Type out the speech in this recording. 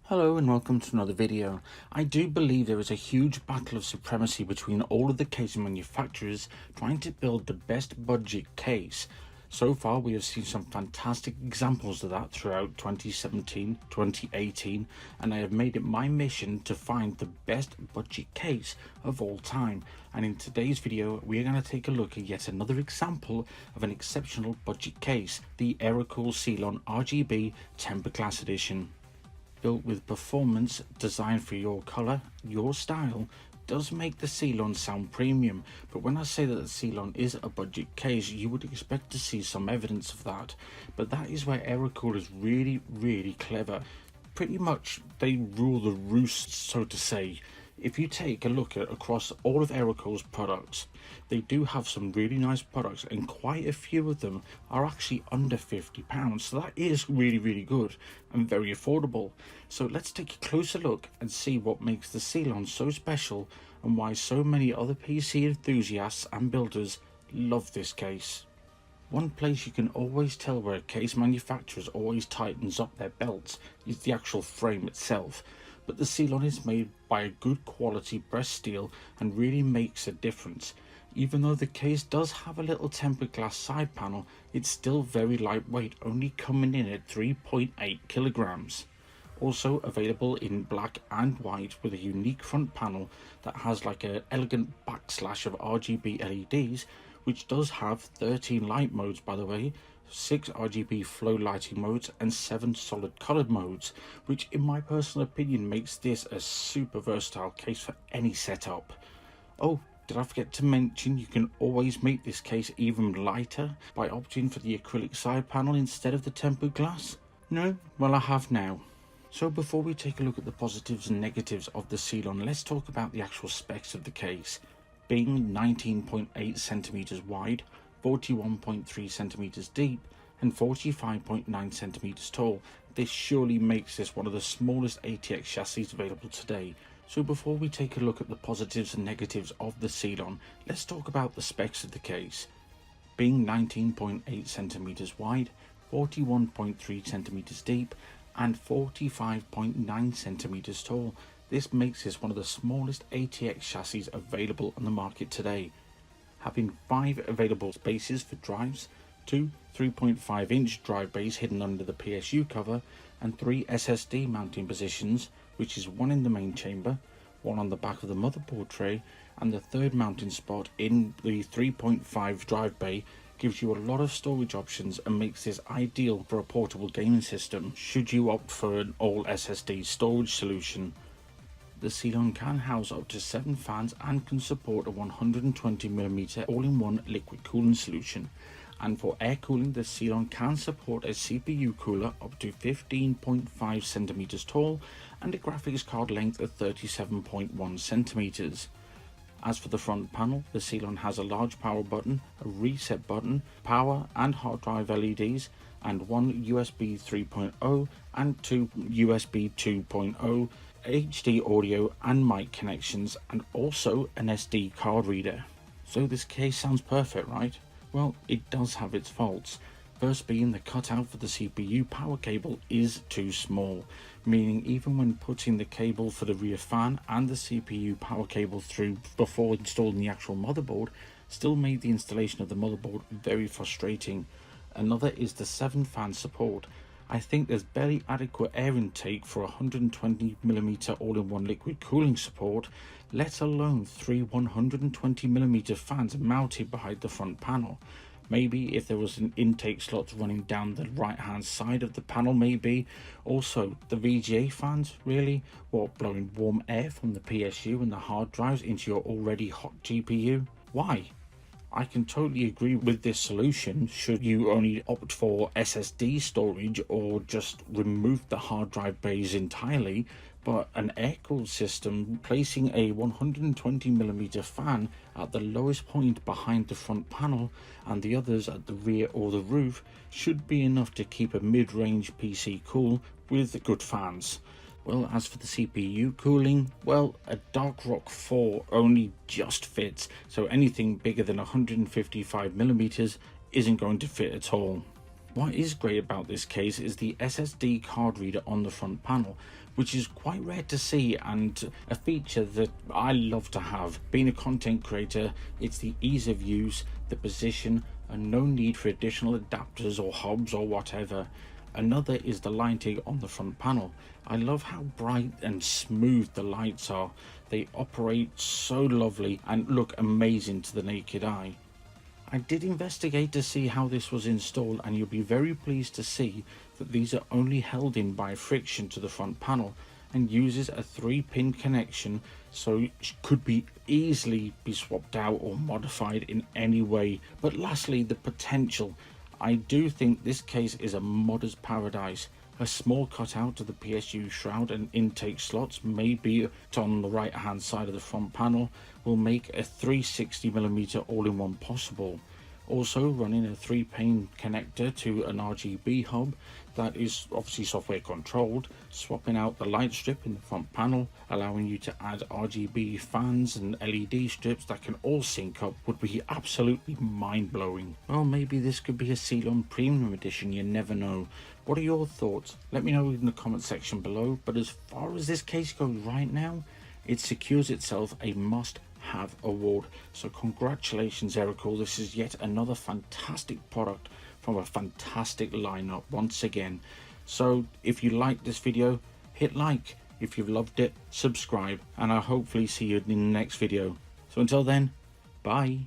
Hello and welcome to another video. I do believe there is a huge battle of supremacy between all of the case manufacturers trying to build the best budget case. So far we have seen some fantastic examples of that throughout 2017, 2018, and I have made it my mission to find the best budget case of all time. And in today's video we are going to take a look at yet another example of an exceptional budget case, the Aerocool Cylon RGB Tempered Glass Edition. Built with performance, designed for your colour, your style, does make the Cylon sound premium, but when I say that the Cylon is a budget case, you would expect to see some evidence of that. But that is where Aerocool is really clever. Pretty much they rule the roost, so to say. If you take a look at across all of Aerocool's products, they do have some really nice products, and quite a few of them are actually under £50, so that is really good and very affordable. So let's take a closer look and see what makes the Cylon so special and why so many other PC enthusiasts and builders love this case. One place you can always tell where a case manufacturer always tightens up their belts is the actual frame itself. But the Cylon is made by a good quality breast steel and really makes a difference. Even though the case does have a little tempered glass side panel, it's still very lightweight, only coming in at 3.8 kilograms. Also available in black and white with a unique front panel that has like an elegant backslash of RGB LEDs, which does have 13 light modes by the way, 6 RGB flow lighting modes and 7 solid colored modes, which in my personal opinion makes this a super versatile case for any setup. Oh, did I forget to mention you can always make this case even lighter by opting for the acrylic side panel instead of the tempered glass? No? Well, I have now. So before we take a look at the positives and negatives of the Cylon, let's talk about the actual specs of the case. Being 19.8 centimeters wide, 41.3 centimeters deep and 45.9 centimeters tall, this surely makes this one of the smallest ATX chassis available today. So before we take a look at the positives and negatives of the Cylon, let's talk about the specs of the case. Being 19.8 centimeters wide, 41.3 centimeters deep and 45.9 centimeters tall, this makes this one of the smallest ATX chassis available on the market today. Having 5 available spaces for drives, 2 3.5-inch drive bays hidden under the PSU cover, and 3 SSD mounting positions, which is 1 in the main chamber, 1 on the back of the motherboard tray, and the 3rd mounting spot in the 3.5 drive bay gives you a lot of storage options and makes this ideal for a portable gaming system should you opt for an all SSD storage solution. The Cylon can house up to 7 fans and can support a 120mm all-in-one liquid cooling solution. And for air cooling, the Cylon can support a CPU cooler up to 15.5 centimeters tall and a graphics card length of 37.1 centimeters. As for the front panel, the Cylon has a large power button, a reset button, power and hard drive LEDs, and 1 USB 3.0 and 2 USB 2.0 HD audio and mic connections, and also an SD card reader. So this case sounds perfect, right? Well, it does have its faults. First being the cutout for the CPU power cable is too small, meaning even when putting the cable for the rear fan and the CPU power cable through before installing the actual motherboard still made the installation of the motherboard very frustrating. Another is the 7 fan support. I think there's barely adequate air intake for 120mm all-in-one liquid cooling support, let alone 3 120mm fans mounted behind the front panel. Maybe if there was an intake slot running down the right hand side of the panel maybe. Also the VGA fans, really? What, blowing warm air from the PSU and the hard drives into your already hot GPU? Why? I can totally agree with this solution should you only opt for SSD storage or just remove the hard drive bays entirely, but an air-cooled system placing a 120mm fan at the lowest point behind the front panel and the others at the rear or the roof should be enough to keep a mid-range PC cool with good fans. Well, as for the CPU cooling, well, a Dark Rock 4 only just fits, so anything bigger than 155mm isn't going to fit at all. What is great about this case is the SSD card reader on the front panel, which is quite rare to see and a feature that I love to have. Being a content creator, it's the ease of use, the position, and no need for additional adapters or hubs or whatever. Another is the lighting on the front panel. I love how bright and smooth the lights are. They operate so lovely and look amazing to the naked eye. I did investigate to see how this was installed, and you'll be very pleased to see that these are only held in by friction to the front panel and uses a 3-pin connection, so it could be easily be swapped out or modified in any way. But lastly, the potential. I do think this case is a modder's paradise. A small cutout to the PSU shroud and intake slots, maybe on the right hand side of the front panel, will make a 360mm all-in-one possible. Also running a 3-pin connector to an RGB hub that is obviously software controlled, swapping out the light strip in the front panel, allowing you to add RGB fans and LED strips that can all sync up, would be absolutely mind-blowing. Well, maybe this could be a Cylon Premium Edition, you never know. What are your thoughts? Let me know in the comment section below. But as far as this case goes right now, it secures itself a must-have award. So congratulations, Aerocool. This is yet another fantastic product from a fantastic lineup once again. So if you liked this video, hit like. If you've loved it, subscribe, and I'll hopefully see you in the next video. So until then, bye.